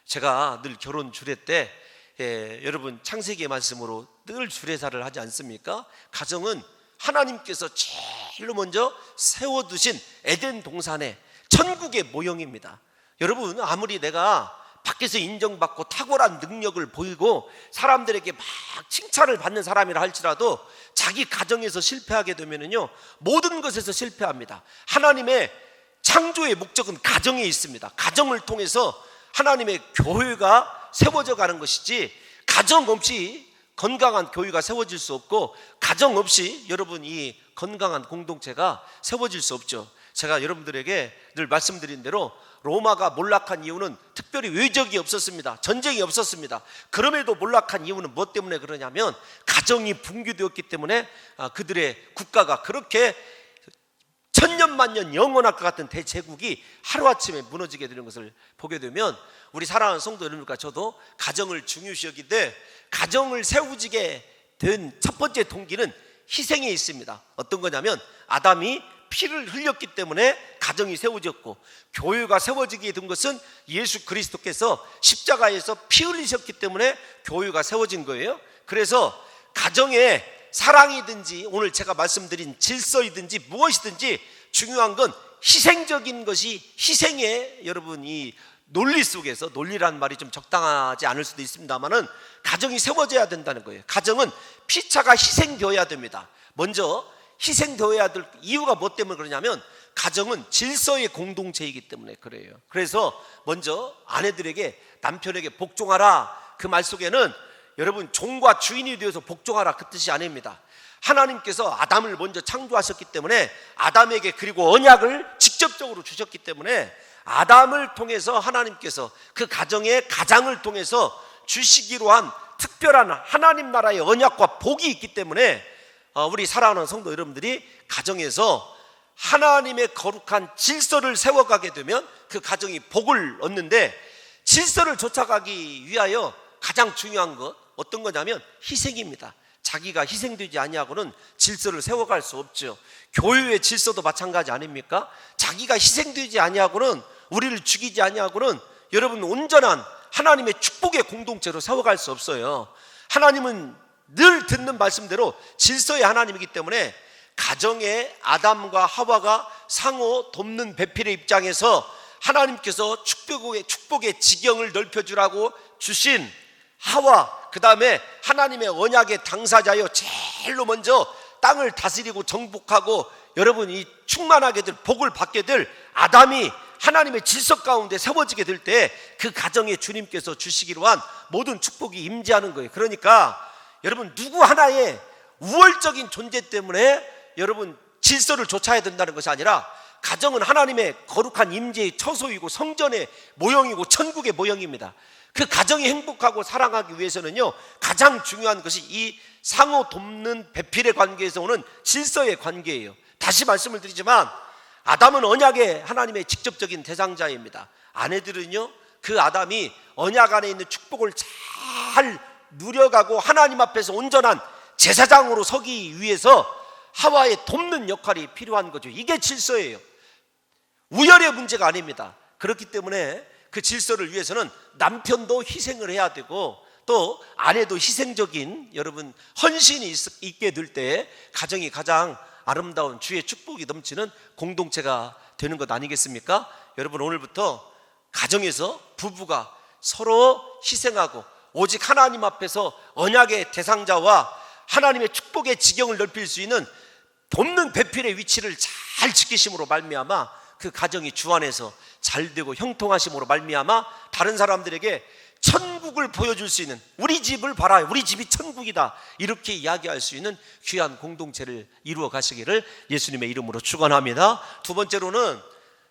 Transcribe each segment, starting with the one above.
제가 늘 결혼 주례 때 여러분 창세기의 말씀으로 늘 주례사를 하지 않습니까? 가정은 하나님께서 제일로 먼저 세워두신 에덴 동산의 천국의 모형입니다. 여러분, 아무리 내가 밖에서 인정받고 탁월한 능력을 보이고 사람들에게 막 칭찬을 받는 사람이라 할지라도 자기 가정에서 실패하게 되면요 모든 것에서 실패합니다. 하나님의 창조의 목적은 가정에 있습니다. 가정을 통해서 하나님의 교회가 세워져 가는 것이지, 가정 없이 건강한 교회가 세워질 수 없고, 가정 없이 여러분 이 건강한 공동체가 세워질 수 없죠. 제가 여러분들에게 늘 말씀드린 대로 로마가 몰락한 이유는 특별히 외적이 없었습니다. 전쟁이 없었습니다. 그럼에도 몰락한 이유는 무엇 때문에 그러냐면 가정이 붕괴되었기 때문에 그들의 국가가 그렇게 천년만년 영원할 것 같은 대제국이 하루아침에 무너지게 되는 것을 보게 되면, 우리 사랑하는 성도 여러분과 저도 가정을 중요시 여기되 가정을 세우지게 된 첫 번째 동기는 희생에 있습니다. 어떤 거냐면 아담이 피를 흘렸기 때문에 가정이 세워졌고, 교회가 세워지게 된 것은 예수 그리스도께서 십자가에서 피 흘리셨기 때문에 교회가 세워진 거예요. 그래서 가정에 사랑이든지 오늘 제가 말씀드린 질서이든지 무엇이든지 중요한 건 희생적인 것이, 희생의 여러분 이 논리 속에서, 논리란 말이 좀 적당하지 않을 수도 있습니다만은 가정이 세워져야 된다는 거예요. 가정은 피차가 희생되어야 됩니다. 먼저 희생되어야 될 이유가 뭐 때문에 그러냐면 가정은 질서의 공동체이기 때문에 그래요. 그래서 먼저 아내들에게, 남편에게 복종하라, 그 말 속에는 여러분 종과 주인이 되어서 복종하라 그 뜻이 아닙니다. 하나님께서 아담을 먼저 창조하셨기 때문에 아담에게, 그리고 언약을 직접적으로 주셨기 때문에 아담을 통해서 하나님께서 그 가정의 가장을 통해서 주시기로 한 특별한 하나님 나라의 언약과 복이 있기 때문에 우리 사랑하는 성도 여러분들이 가정에서 하나님의 거룩한 질서를 세워가게 되면 그 가정이 복을 얻는데, 질서를 쫓아가기 위하여 가장 중요한 것 어떤 거냐면 희생입니다. 자기가 희생되지 아니하고는 질서를 세워갈 수 없죠. 교회의 질서도 마찬가지 아닙니까? 자기가 희생되지 아니하고는, 우리를 죽이지 아니하고는 여러분 온전한 하나님의 축복의 공동체로 세워갈 수 없어요. 하나님은 늘 듣는 말씀대로 질서의 하나님이기 때문에 가정의 아담과 하와가 상호 돕는 배필의 입장에서 하나님께서 축복의 지경을 넓혀주라고 주신 하와, 그 다음에 하나님의 언약의 당사자여 제일로 먼저 땅을 다스리고 정복하고 여러분이 충만하게 될 복을 받게 될 아담이 하나님의 질서 가운데 세워지게 될 때 그 가정에 주님께서 주시기로 한 모든 축복이 임재하는 거예요. 그러니까 여러분 누구 하나의 우월적인 존재 때문에 여러분 질서를 좇아야 된다는 것이 아니라, 가정은 하나님의 거룩한 임재의 처소이고 성전의 모형이고 천국의 모형입니다. 그 가정이 행복하고 사랑하기 위해서는요 가장 중요한 것이 이 상호 돕는 배필의 관계에서 오는 질서의 관계예요. 다시 말씀을 드리지만 아담은 언약의 하나님의 직접적인 대상자입니다. 아내들은요 그 아담이 언약 안에 있는 축복을 잘 누려가고 하나님 앞에서 온전한 제사장으로 서기 위해서 하와의 돕는 역할이 필요한 거죠. 이게 질서예요. 우열의 문제가 아닙니다. 그렇기 때문에 그 질서를 위해서는 남편도 희생을 해야 되고 또 아내도 희생적인 여러분 헌신이 있게 될 때 가정이 가장 아름다운 주의 축복이 넘치는 공동체가 되는 것 아니겠습니까? 여러분 오늘부터 가정에서 부부가 서로 희생하고 오직 하나님 앞에서 언약의 대상자와 하나님의 축복의 지경을 넓힐 수 있는 돕는 배필의 위치를 잘 지키심으로 말미암아 그 가정이 주 안에서 잘되고 형통하심으로 말미암아 다른 사람들에게 천국을 보여줄 수 있는, 우리 집을 봐라, 우리 집이 천국이다, 이렇게 이야기할 수 있는 귀한 공동체를 이루어 가시기를 예수님의 이름으로 축원합니다. 두 번째로는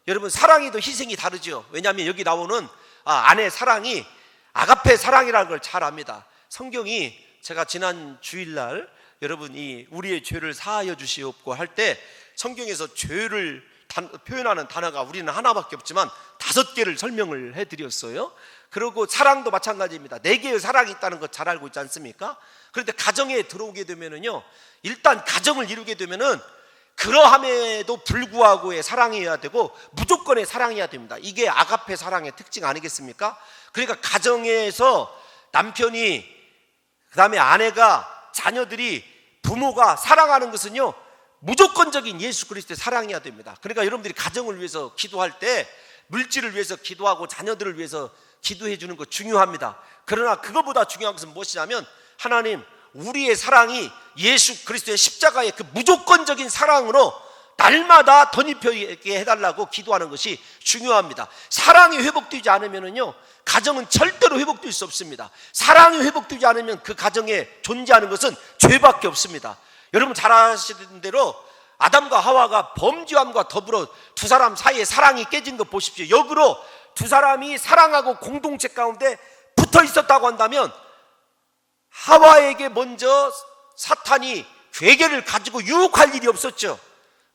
여러분 사랑이 더 희생이 다르죠. 왜냐하면 여기 나오는 아내 사랑이 아가페 사랑이라는 걸 잘 압니다. 성경이, 제가 지난 주일날 여러분이 우리의 죄를 사하여 주시옵고 할 때 성경에서 죄를 표현하는 단어가 우리는 하나밖에 없지만 5개를 설명을 해드렸어요. 그리고 사랑도 마찬가지입니다. 4개의 사랑이 있다는 것 잘 알고 있지 않습니까? 그런데 가정에 들어오게 되면은요 일단 가정을 이루게 되면은 그러함에도 불구하고의 사랑이어야 되고 무조건의 사랑이어야 됩니다. 이게 아가페 사랑의 특징 아니겠습니까? 그러니까 가정에서 남편이, 그 다음에 아내가, 자녀들이, 부모가 사랑하는 것은요, 무조건적인 예수 그리스도의 사랑이어야 됩니다. 그러니까 여러분들이 가정을 위해서 기도할 때 물질을 위해서 기도하고 자녀들을 위해서 기도해 주는 거 중요합니다. 그러나 그거보다 중요한 것은 무엇이냐면, 하나님, 우리의 사랑이 예수 그리스도의 십자가의 그 무조건적인 사랑으로 날마다 덧입혀지게 해달라고 기도하는 것이 중요합니다. 사랑이 회복되지 않으면요, 가정은 절대로 회복될 수 없습니다. 사랑이 회복되지 않으면 그 가정에 존재하는 것은 죄밖에 없습니다. 여러분 잘 아시는 대로 아담과 하와가 범죄함과 더불어 두 사람 사이에 사랑이 깨진 거 보십시오. 역으로 두 사람이 사랑하고 공동체 가운데 붙어 있었다고 한다면 하와에게 먼저 사탄이 괴계를 가지고 유혹할 일이 없었죠.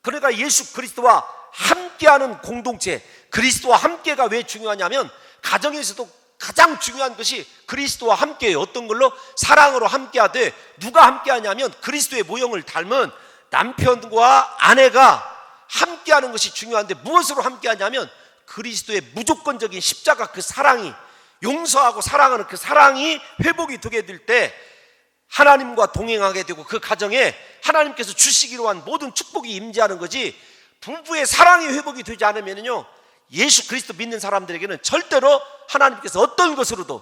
그러니까 예수 그리스도와 함께하는 공동체, 그리스도와 함께가 왜 중요하냐면, 가정에서도 가장 중요한 것이 그리스도와 함께예요. 어떤 걸로? 사랑으로 함께하되, 누가 함께하냐면 그리스도의 모형을 닮은 남편과 아내가 함께하는 것이 중요한데, 무엇으로 함께하냐면 그리스도의 무조건적인 십자가 그 사랑이, 용서하고 사랑하는 그 사랑이 회복이 되게 될 때 하나님과 동행하게 되고, 그 가정에 하나님께서 주시기로 한 모든 축복이 임재하는 거지, 부부의 사랑이 회복이 되지 않으면요, 예수 그리스도 믿는 사람들에게는 절대로 하나님께서 어떤 것으로도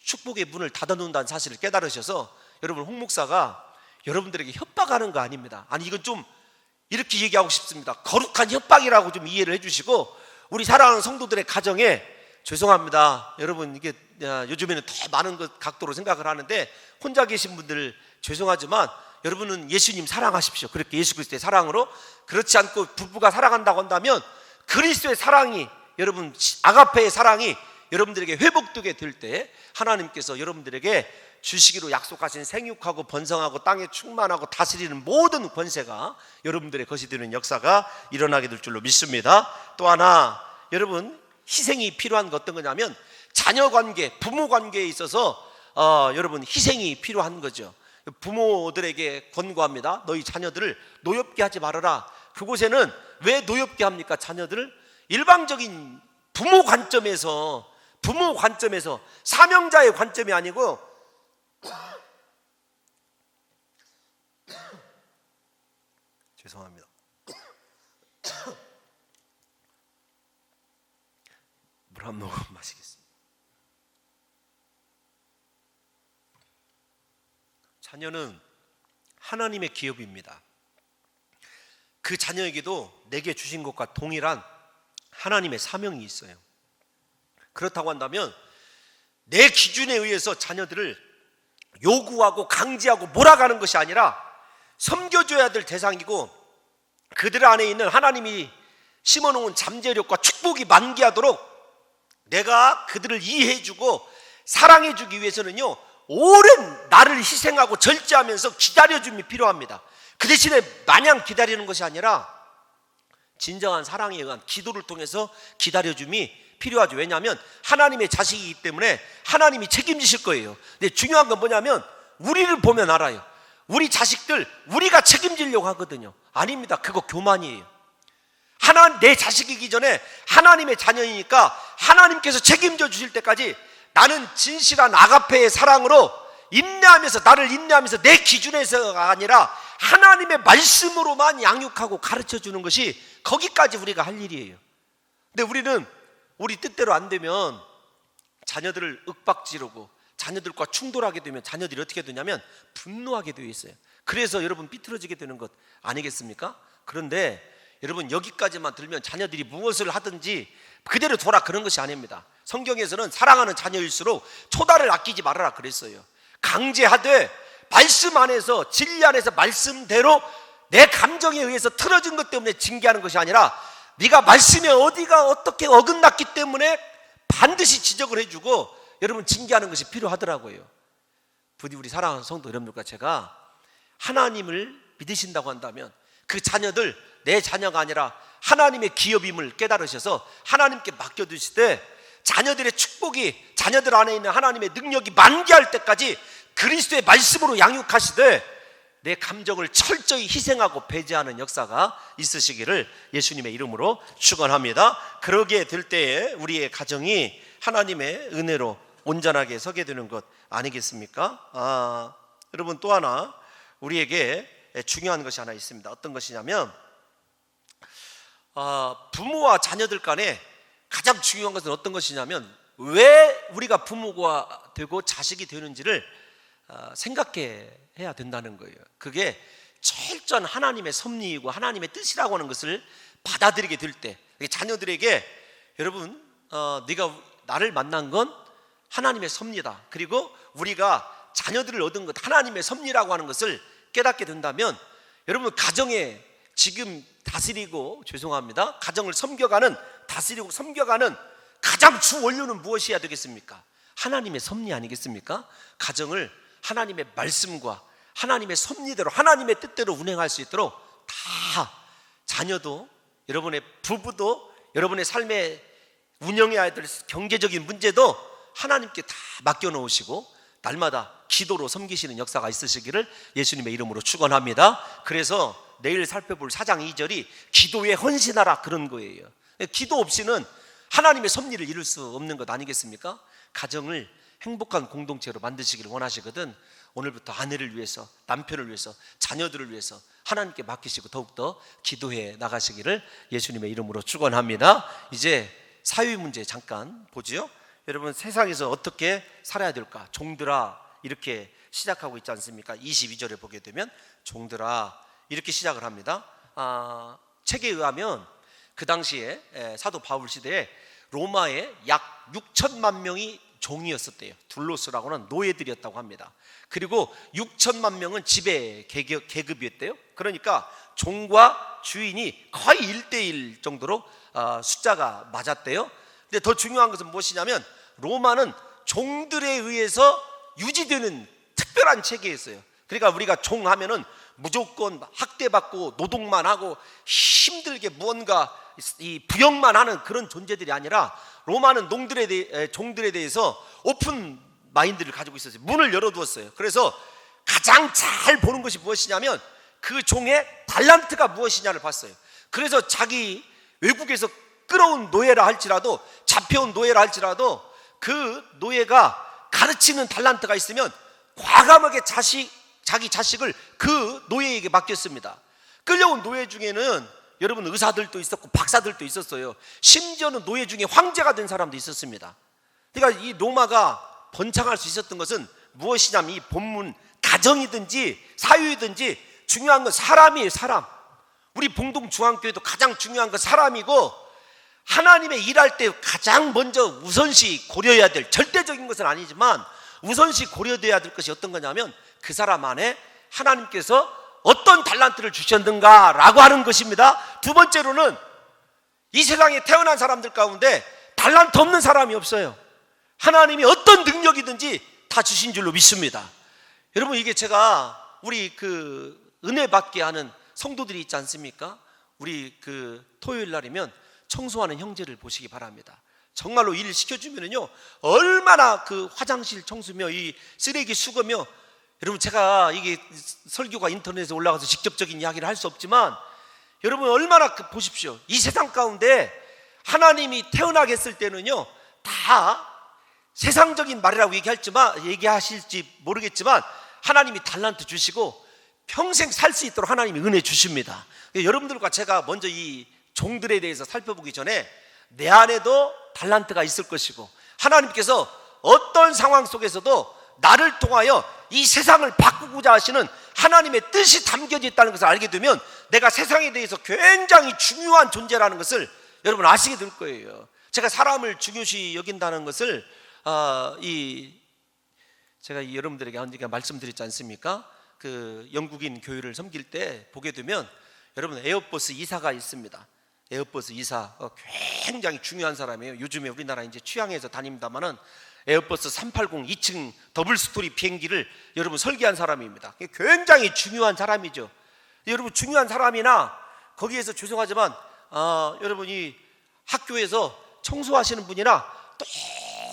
축복의 문을 닫아놓는다는 사실을 깨달으셔서, 여러분, 홍 목사가 여러분들에게 협박하는 거 아닙니다. 아니, 이건 좀 이렇게 얘기하고 싶습니다. 거룩한 협박이라고 좀 이해를 해주시고, 우리 사랑하는 성도들의 가정에, 죄송합니다, 여러분, 이게 요즘에는 더 많은 것 각도로 생각을 하는데, 혼자 계신 분들 죄송하지만 여러분은 예수님 사랑하십시오. 그렇게 예수 그리스도의 사랑으로. 그렇지 않고 부부가 사랑한다고 한다면 그리스도의 사랑이, 여러분 아가페의 사랑이 여러분들에게 회복되게 될 때 하나님께서 여러분들에게 주시기로 약속하신 생육하고 번성하고 땅에 충만하고 다스리는 모든 권세가 여러분들의 것이 되는 역사가 일어나게 될 줄로 믿습니다. 또 하나, 여러분, 희생이 필요한 것 어떤 거냐면, 자녀 관계, 부모 관계에 있어서 여러분 희생이 필요한 거죠. 부모들에게 권고합니다. 너희 자녀들을 노엽게 하지 말아라. 그곳에는 왜 노엽게 합니까? 자녀들을 일방적인 부모 관점에서 사명자의 관점이 아니고 죄송합니다. 물 한 모금 마시겠습니다. 자녀는 하나님의 기업입니다. 그 자녀에게도 내게 주신 것과 동일한 하나님의 사명이 있어요. 그렇다고 한다면 내 기준에 의해서 자녀들을 요구하고 강제하고 몰아가는 것이 아니라 섬겨줘야 될 대상이고, 그들 안에 있는 하나님이 심어놓은 잠재력과 축복이 만개하도록 내가 그들을 이해해주고 사랑해주기 위해서는요, 오랜 나를 희생하고 절제하면서 기다려줌이 필요합니다. 그 대신에 마냥 기다리는 것이 아니라 진정한 사랑에 의한 기도를 통해서 기다려줌이 필요하죠. 왜냐하면 하나님의 자식이기 때문에 하나님이 책임지실 거예요. 근데 중요한 건 뭐냐면, 우리를 보면 알아요. 우리 자식들 우리가 책임지려고 하거든요. 아닙니다. 그거 교만이에요. 내 자식이기 전에 하나님의 자녀이니까 하나님께서 책임져 주실 때까지 나는 진실한 아가페의 사랑으로 인내하면서, 나를 인내하면서 내 기준에서가 아니라 하나님의 말씀으로만 양육하고 가르쳐 주는 것이, 거기까지 우리가 할 일이에요. 근데 우리는 우리 뜻대로 안 되면 자녀들을 윽박지르고 자녀들과 충돌하게 되면 자녀들이 어떻게 되냐면 분노하게 되어 있어요. 그래서 여러분 삐뚤어지게 되는 것 아니겠습니까? 그런데 여러분, 여기까지만 들면 자녀들이 무엇을 하든지 그대로 둬라, 그런 것이 아닙니다. 성경에서는 사랑하는 자녀일수록 초다를 아끼지 말아라 그랬어요. 강제하되 말씀 안에서, 진리 안에서 말씀대로 내 감정에 의해서 틀어진 것 때문에 징계하는 것이 아니라, 네가 말씀에 어디가 어떻게 어긋났기 때문에 반드시 지적을 해주고 여러분 징계하는 것이 필요하더라고요. 부디 우리 사랑하는 성도 여러분들과 제가 하나님을 믿으신다고 한다면 그 자녀들, 내 자녀가 아니라 하나님의 기업임을 깨달으셔서 하나님께 맡겨두시되, 자녀들의 축복이, 자녀들 안에 있는 하나님의 능력이 만개할 때까지 그리스도의 말씀으로 양육하시되, 내 감정을 철저히 희생하고 배제하는 역사가 있으시기를 예수님의 이름으로 축원합니다. 그러게 될 때에 우리의 가정이 하나님의 은혜로 온전하게 서게 되는 것 아니겠습니까? 여러분, 또 하나 우리에게 중요한 것이 하나 있습니다. 어떤 것이냐면 부모와 자녀들 간에 가장 중요한 것은 어떤 것이냐면 왜 우리가 부모가 되고 자식이 되는지를 생각해야 된다는 거예요. 그게 철저한 하나님의 섭리이고 하나님의 뜻이라고 하는 것을 받아들이게 될 때, 자녀들에게 여러분, 네가 나를 만난 건 하나님의 섭리다, 그리고 우리가 자녀들을 얻은 것 하나님의 섭리라고 하는 것을 깨닫게 된다면, 여러분, 가정에 지금 가정을 다스리고 섬겨가는 가장 주 원료는 무엇이어야 되겠습니까? 하나님의 섭리 아니겠습니까? 가정을 하나님의 말씀과 하나님의 섭리대로, 하나님의 뜻대로 운행할 수 있도록 다, 자녀도, 여러분의 부부도, 여러분의 삶의 운영해야 될 경제적인 문제도 하나님께 다 맡겨놓으시고 날마다 기도로 섬기시는 역사가 있으시기를 예수님의 이름으로 축원합니다. 그래서 내일 살펴볼 4장 2절이 기도에 헌신하라, 그런 거예요. 기도 없이는 하나님의 섭리를 이룰 수 없는 것 아니겠습니까? 가정을 행복한 공동체로 만드시기를 원하시거든 오늘부터 아내를 위해서, 남편을 위해서, 자녀들을 위해서 하나님께 맡기시고 더욱더 기도해 나가시기를 예수님의 이름으로 축원합니다. 이제 사회 문제 잠깐 보지요. 여러분, 세상에서 어떻게 살아야 될까? 종들아, 이렇게 시작하고 있지 않습니까? 22절에 보게 되면 종들아, 이렇게 시작을 합니다. 책에 의하면 그 당시에 사도 바울 시대에 로마에 약 6천만 명이 종이었었대요. 둘로스라고 하는 노예들이었다고 합니다. 그리고 6천만 명은 지배 계급이었대요. 그러니까 종과 주인이 거의 1대1 정도로 숫자가 맞았대요. 근데 더 중요한 것은 무엇이냐면 로마는 종들에 의해서 유지되는 특별한 체계였어요. 그러니까 우리가 종 하면은 무조건 학대받고 노동만 하고 힘들게 무언가 부역만 하는 그런 존재들이 아니라, 로마는 종들에 대해서 오픈 마인드를 가지고 있었어요. 문을 열어두었어요. 그래서 가장 잘 보는 것이 무엇이냐면 그 종의 달란트가 무엇이냐를 봤어요. 그래서 자기 외국에서 끌어온 노예라 할지라도, 잡혀온 노예라 할지라도 그 노예가 가르치는 달란트가 있으면 과감하게 자기 자식을 그 노예에게 맡겼습니다. 끌려온 노예 중에는 여러분 의사들도 있었고 박사들도 있었어요. 심지어는 노예 중에 황제가 된 사람도 있었습니다. 그러니까 이 로마가 번창할 수 있었던 것은 무엇이냐면 이 본문 가정이든지 사유이든지 중요한 건 사람이에요. 사람. 우리 봉동중앙교회도 가장 중요한 건 사람이고, 하나님의 일할 때 가장 먼저 우선시 고려해야 될, 절대적인 것은 아니지만 우선시 고려돼야 될 것이 어떤 거냐면 그 사람 안에 하나님께서 어떤 달란트를 주셨는가 라고 하는 것입니다. 두 번째로는 이 세상에 태어난 사람들 가운데 달란트 없는 사람이 없어요. 하나님이 어떤 능력이든지 다 주신 줄로 믿습니다. 여러분, 이게 제가 우리 은혜 받게 하는 성도들이 있지 않습니까? 우리 토요일 날이면 청소하는 형제를 보시기 바랍니다. 정말로 일 시켜주면은요, 얼마나 화장실 청소며 이 쓰레기 수거며, 여러분, 제가 이게 설교가 인터넷에 올라가서 직접적인 이야기를 할 수 없지만 여러분 얼마나 보십시오. 이 세상 가운데 하나님이 태어나게 했을 때는요, 다 세상적인 말이라고 얘기하실지 모르겠지만 하나님이 달란트 주시고 평생 살 수 있도록 하나님이 은혜 주십니다. 여러분들과 제가 먼저 이 종들에 대해서 살펴보기 전에 내 안에도 달란트가 있을 것이고, 하나님께서 어떤 상황 속에서도 나를 통하여 이 세상을 바꾸고자 하시는 하나님의 뜻이 담겨져 있다는 것을 알게 되면 내가 세상에 대해서 굉장히 중요한 존재라는 것을 여러분 아시게 될 거예요. 제가 사람을 중요시 여긴다는 것을 제가 여러분들에게 언젠가 말씀드렸지 않습니까? 영국인 교회를 섬길 때 보게 되면 여러분 에어버스 이사가 있습니다. 에어버스 이사 굉장히 중요한 사람이에요. 요즘에 우리나라 이제 취향에서 다닙니다만은 에어버스 380 2층 더블 스토리 비행기를 여러분 설계한 사람입니다. 굉장히 중요한 사람이죠. 여러분 중요한 사람이나 거기에서 죄송하지만 여러분이 학교에서 청소하시는 분이나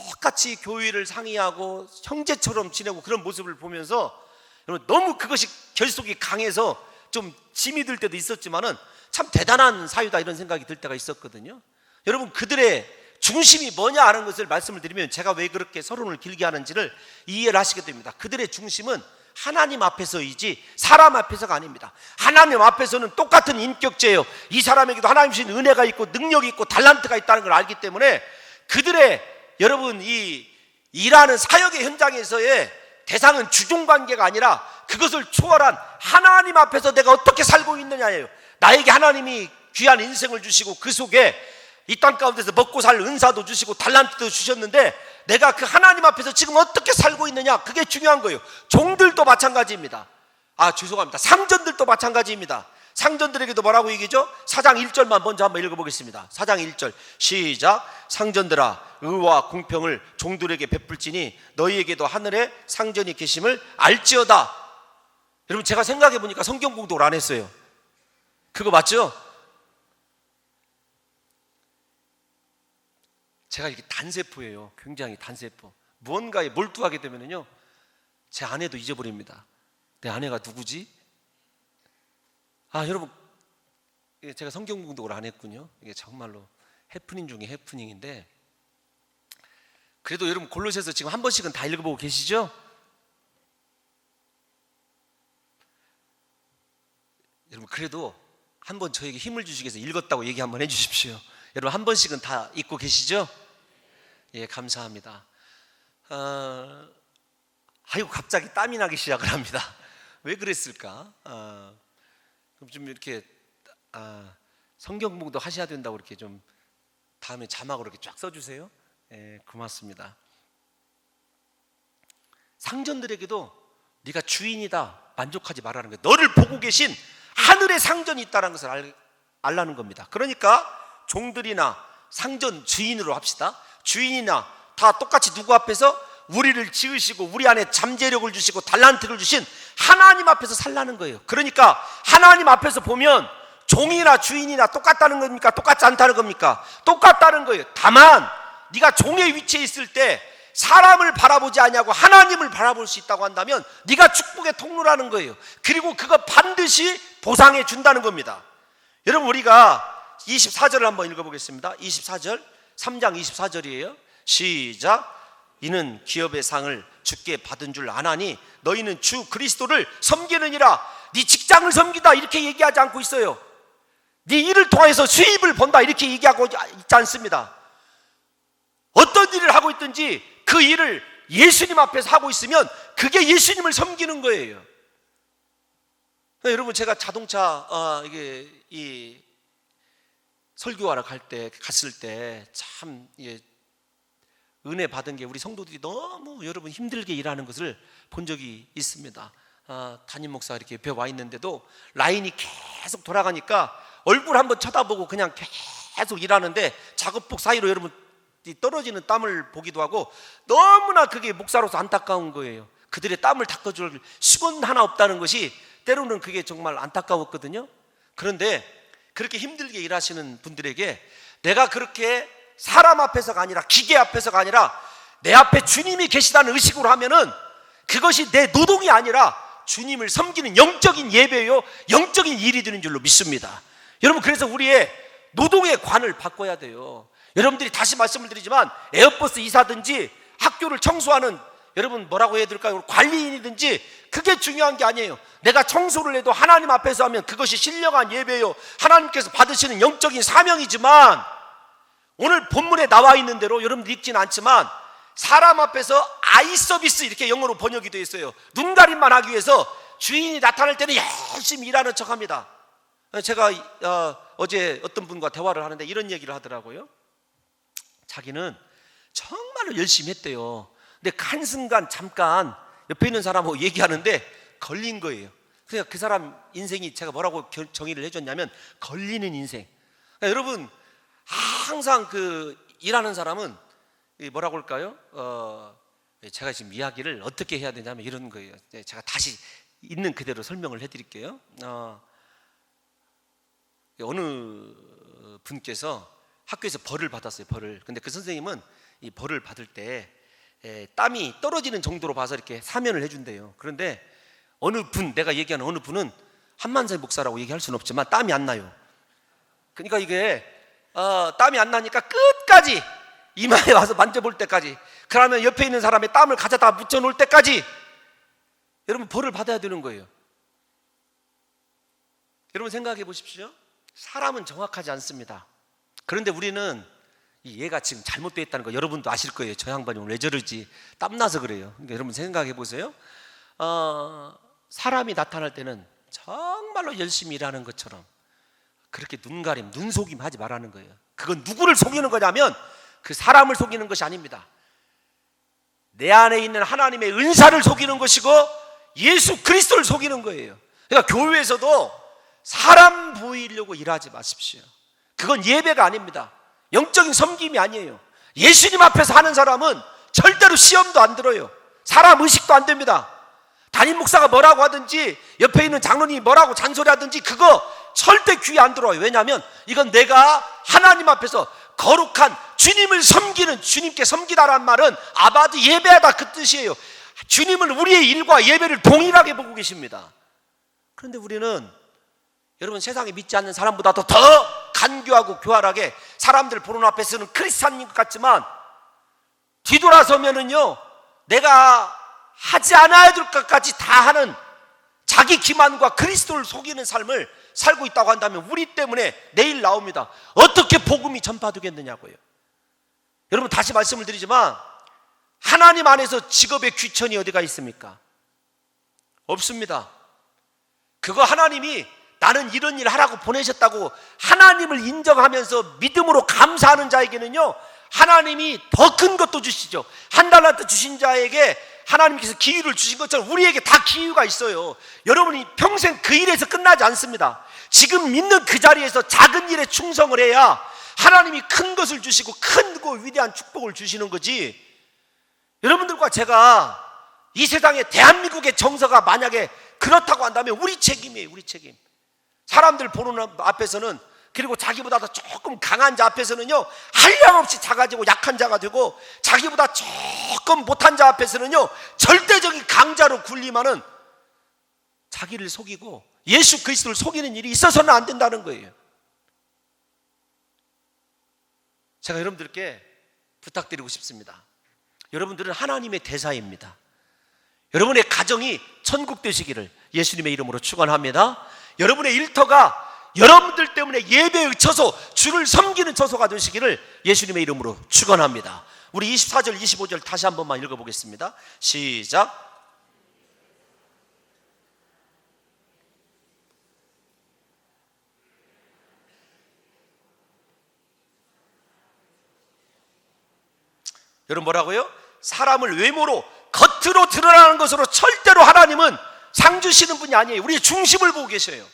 똑같이 교회를 상의하고 형제처럼 지내고 그런 모습을 보면서 여러분 너무 그것이 결속이 강해서 좀 짐이 들 때도 있었지만은 참 대단한 사유다 이런 생각이 들 때가 있었거든요. 여러분, 그들의 중심이 뭐냐 하는 것을 말씀을 드리면 제가 왜 그렇게 서론을 길게 하는지를 이해를 하시게 됩니다. 그들의 중심은 하나님 앞에서이지 사람 앞에서가 아닙니다. 하나님 앞에서는 똑같은 인격체예요. 이 사람에게도 하나님 주신 은혜가 있고 능력이 있고 달란트가 있다는 걸 알기 때문에 그들의, 여러분, 이 일하는 사역의 현장에서의 대상은 주종관계가 아니라 그것을 초월한 하나님 앞에서 내가 어떻게 살고 있느냐예요. 나에게 하나님이 귀한 인생을 주시고 그 속에 이 땅 가운데서 먹고 살 은사도 주시고 달란트도 주셨는데 내가 그 하나님 앞에서 지금 어떻게 살고 있느냐, 그게 중요한 거예요. 종들도 마찬가지입니다. 죄송합니다. 상전들도 마찬가지입니다. 상전들에게도 뭐라고 얘기죠? 4장 1절만 먼저 한번 읽어보겠습니다. 4장 1절 시작. 상전들아, 의와 공평을 종들에게 베풀지니 너희에게도 하늘에 상전이 계심을 알지어다. 여러분, 제가 생각해 보니까 성경 공독을 안 했어요. 그거 맞죠? 제가 이렇게 단세포예요. 굉장히 단세포. 무언가에 몰두하게 되면요, 제 아내도 잊어버립니다. 내 아내가 누구지? 여러분, 제가 성경 공독을 안 했군요. 이게 정말로 해프닝 중에 해프닝인데, 그래도 여러분 골로새서 지금 한 번씩은 다 읽어보고 계시죠? 여러분, 그래도 한번 저에게 힘을 주시기 위해서 읽었다고 얘기 한번 해주십시오. 여러분, 한 번씩은 다 읽고 계시죠? 예, 감사합니다. 갑자기 땀이 나기 시작을 합니다. 왜 그랬을까? 그럼 좀 이렇게 성경 공독 하셔야 된다고 이렇게 좀 다음에 자막으로 이렇게 쫙 써주세요. 예, 고맙습니다. 상전들에게도 네가 주인이다 만족하지 말라는 거예요. 너를 보고 계신 하늘의 상전이 있다는 것을 알라는 겁니다. 그러니까 종들이나 상전 주인으로 합시다. 주인이나 다 똑같이 누구 앞에서? 우리를 지으시고 우리 안에 잠재력을 주시고 달란트를 주신 하나님 앞에서 살라는 거예요. 그러니까 하나님 앞에서 보면 종이나 주인이나 똑같다는 겁니까? 똑같지 않다는 겁니까? 똑같다는 거예요. 다만 네가 종의 위치에 있을 때 사람을 바라보지 않냐고 하나님을 바라볼 수 있다고 한다면 네가 축복의 통로라는 거예요. 그리고 그거 반드시 보상해 준다는 겁니다. 여러분, 우리가 24절을 한번 읽어보겠습니다. 24절, 3장 24절이에요. 시작. 이는 기업의 상을 주께 받은 줄 아나니 너희는 주 그리스도를 섬기느니라. 네 직장을 섬기다 이렇게 얘기하지 않고 있어요. 네 일을 통해서 수입을 본다 이렇게 얘기하고 있지 않습니다. 어떤 일을 하고 있든지 그 일을 예수님 앞에서 하고 있으면 그게 예수님을 섬기는 거예요. 여러분, 제가 자동차 이 설교하러 갔을 때 참 은혜 받은 게 우리 성도들이 너무 여러분 힘들게 일하는 것을 본 적이 있습니다. 담임 목사 이렇게 옆에 와 있는데도 라인이 계속 돌아가니까 얼굴 한번 쳐다보고 그냥 계속 일하는데 작업복 사이로 여러분 떨어지는 땀을 보기도 하고 너무나 그게 목사로서 안타까운 거예요. 그들의 땀을 닦아줄 수건 하나 없다는 것이 때로는 그게 정말 안타까웠거든요. 그런데 그렇게 힘들게 일하시는 분들에게 내가 그렇게 사람 앞에서가 아니라 기계 앞에서가 아니라 내 앞에 주님이 계시다는 의식으로 하면은 그것이 내 노동이 아니라 주님을 섬기는 영적인 예배요, 영적인 일이 되는 줄로 믿습니다. 여러분, 그래서 우리의 노동의 관을 바꿔야 돼요. 여러분들이 다시 말씀을 드리지만 에어버스 이사든지 학교를 청소하는 여러분 뭐라고 해야 될까요? 관리인이든지 그게 중요한 게 아니에요. 내가 청소를 해도 하나님 앞에서 하면 그것이 신령한 예배요, 하나님께서 받으시는 영적인 사명이지만 오늘 본문에 나와 있는 대로 여러분들 읽지는 않지만 사람 앞에서 아이 서비스 이렇게 영어로 번역이 되어 있어요. 눈가림만 하기 위해서 주인이 나타날 때는 열심히 일하는 척합니다. 제가 어제 어떤 분과 대화를 하는데 이런 얘기를 하더라고요. 자기는 정말로 열심히 했대요. 근데 한순간 잠깐 옆에 있는 사람하고 얘기하는데 걸린 거예요. 그러니까 그 사람 인생이 제가 뭐라고 정의를 해줬냐면 걸리는 인생. 그러니까 여러분, 항상 그 일하는 사람은 뭐라고 할까요? 제가 지금 이야기를 어떻게 해야 되냐면 이런 거예요. 제가 다시 있는 그대로 설명을 해드릴게요. 어느 분께서 학교에서 벌을 받았어요. 벌을. 근데 그 선생님은 이 벌을 받을 때 땀이 떨어지는 정도로 봐서 이렇게 사면을 해준대요. 그런데 내가 얘기하는 어느 분은 한만세 목사라고 얘기할 수는 없지만 땀이 안 나요. 그러니까 이게 땀이 안 나니까 끝까지 이마에 와서 만져볼 때까지, 그러면 옆에 있는 사람의 땀을 가져다 묻혀놓을 때까지 여러분 벌을 받아야 되는 거예요. 여러분 생각해 보십시오. 사람은 정확하지 않습니다. 그런데 우리는 얘가 지금 잘못되어 있다는 거 여러분도 아실 거예요. 저 양반이 오늘 왜 저러지? 땀나서 그래요. 그러니까 여러분 생각해 보세요. 사람이 나타날 때는 정말로 열심히 일하는 것처럼 그렇게 눈가림, 눈속임 하지 말라는 거예요. 그건 누구를 속이는 거냐면 그 사람을 속이는 것이 아닙니다. 내 안에 있는 하나님의 은사를 속이는 것이고 예수 그리스도를 속이는 거예요. 그러니까 교회에서도 사람 보이려고 일하지 마십시오. 그건 예배가 아닙니다. 영적인 섬김이 아니에요. 예수님 앞에서 하는 사람은 절대로 시험도 안 들어요. 사람 의식도 안 됩니다. 담임 목사가 뭐라고 하든지 옆에 있는 장로님이 뭐라고 잔소리하든지 그거 절대 귀에 안 들어요. 왜냐하면 이건 내가 하나님 앞에서 거룩한 주님을 섬기는, 주님께 섬기다라는 말은 아바드 예배하다 그 뜻이에요. 주님은 우리의 일과 예배를 동일하게 보고 계십니다. 그런데 우리는 여러분 세상에 믿지 않는 사람보다도 더 간교하고 교활하게 사람들 보는 앞에서는 크리스찬인 것 같지만 뒤돌아서면은요 내가 하지 않아야 될 것까지 다 하는 자기 기만과 그리스도를 속이는 삶을 살고 있다고 한다면 우리 때문에 내일 나옵니다. 어떻게 복음이 전파되겠느냐고요. 여러분 다시 말씀을 드리지만 하나님 안에서 직업의 귀천이 어디가 있습니까? 없습니다. 그거 하나님이 나는 이런 일 하라고 보내셨다고 하나님을 인정하면서 믿음으로 감사하는 자에게는요 하나님이 더 큰 것도 주시죠. 한 달란트 주신 자에게 하나님께서 기회를 주신 것처럼 우리에게 다 기회가 있어요. 여러분이 평생 그 일에서 끝나지 않습니다. 지금 있는 그 자리에서 작은 일에 충성을 해야 하나님이 큰 것을 주시고 크고 위대한 축복을 주시는 거지. 여러분들과 제가 이 세상에 대한민국의 정서가 만약에 그렇다고 한다면 우리 책임이에요. 우리 책임. 사람들 보는 앞에서는, 그리고 자기보다 더 조금 강한 자 앞에서는요 한량없이 작아지고 약한 자가 되고, 자기보다 조금 못한 자 앞에서는요 절대적인 강자로 군림하는, 자기를 속이고 예수 그리스도를 속이는 일이 있어서는 안 된다는 거예요. 제가 여러분들께 부탁드리고 싶습니다. 여러분들은 하나님의 대사입니다. 여러분의 가정이 천국 되시기를 예수님의 이름으로 축원합니다. 여러분의 일터가 여러분들 때문에 예배의 처소, 주를 섬기는 처소가 되시기를 예수님의 이름으로 축원합니다. 우리 24절 25절 다시 한 번만 읽어보겠습니다. 시작. 여러분 뭐라고요? 사람을 외모로, 겉으로 드러나는 것으로 절대로 하나님은 상 주시는 분이 아니에요. 우리의 중심을 보고 계셔요.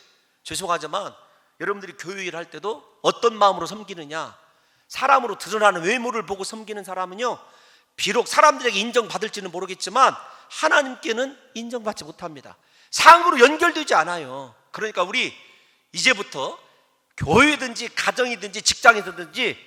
죄송하지만 여러분들이 교회 일 할 때도 어떤 마음으로 섬기느냐, 사람으로 드러나는 외모를 보고 섬기는 사람은요 비록 사람들에게 인정받을지는 모르겠지만 하나님께는 인정받지 못합니다. 상으로 연결되지 않아요. 그러니까 우리 이제부터 교회든지 가정이든지 직장이든지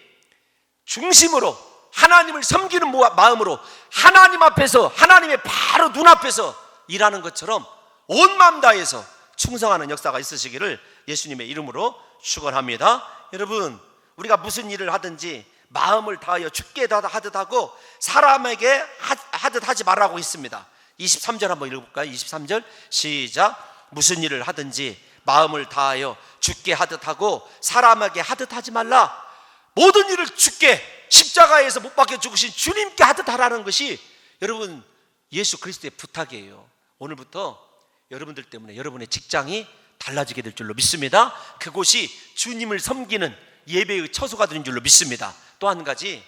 중심으로 하나님을 섬기는 마음으로 하나님 앞에서, 하나님의 바로 눈앞에서 일하는 것처럼 온 마음 다해서 충성하는 역사가 있으시기를 예수님의 이름으로 축원합니다. 여러분, 우리가 무슨 일을 하든지 마음을 다하여 주께 하듯 하고 사람에게 하듯 하지 말라고 했습니다. 23절 한번 읽어볼까요? 23절 시작. 무슨 일을 하든지 마음을 다하여 주께 하듯 하고 사람에게 하듯 하지 말라. 모든 일을 주께, 십자가에서 못 박혀 죽으신 주님께 하듯 하라는 것이 여러분 예수 그리스도의 부탁이에요. 오늘부터 여러분들 때문에 여러분의 직장이 달라지게 될 줄로 믿습니다. 그곳이 주님을 섬기는 예배의 처소가 되는 줄로 믿습니다. 또 한 가지,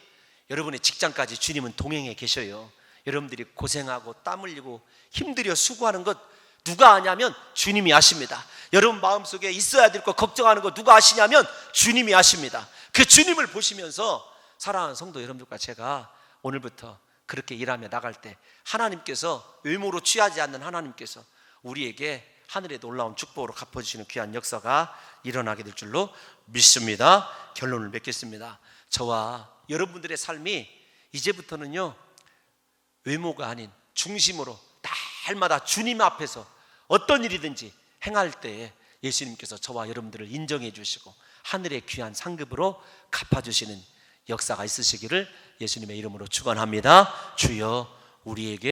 여러분의 직장까지 주님은 동행해 계셔요. 여러분들이 고생하고 땀 흘리고 힘들여 수고하는 것 누가 아냐면 주님이 아십니다. 여러분 마음속에 있어야 될 것, 걱정하는 것 누가 아시냐면 주님이 아십니다. 그 주님을 보시면서 사랑하는 성도 여러분들과 제가 오늘부터 그렇게 일하며 나갈 때 하나님께서 외모로 취하지 않는 하나님께서 우리에게 하늘에 놀라운 축복으로 갚아주시는 귀한 역사가 일어나게 될 줄로 믿습니다. 결론을 맺겠습니다. 저와 여러분들의 삶이 이제부터는요 외모가 아닌 중심으로 날마다 주님 앞에서 어떤 일이든지 행할 때에 예수님께서 저와 여러분들을 인정해 주시고 하늘의 귀한 상급으로 갚아주시는 역사가 있으시기를 예수님의 이름으로 축원합니다. 주여 우리에게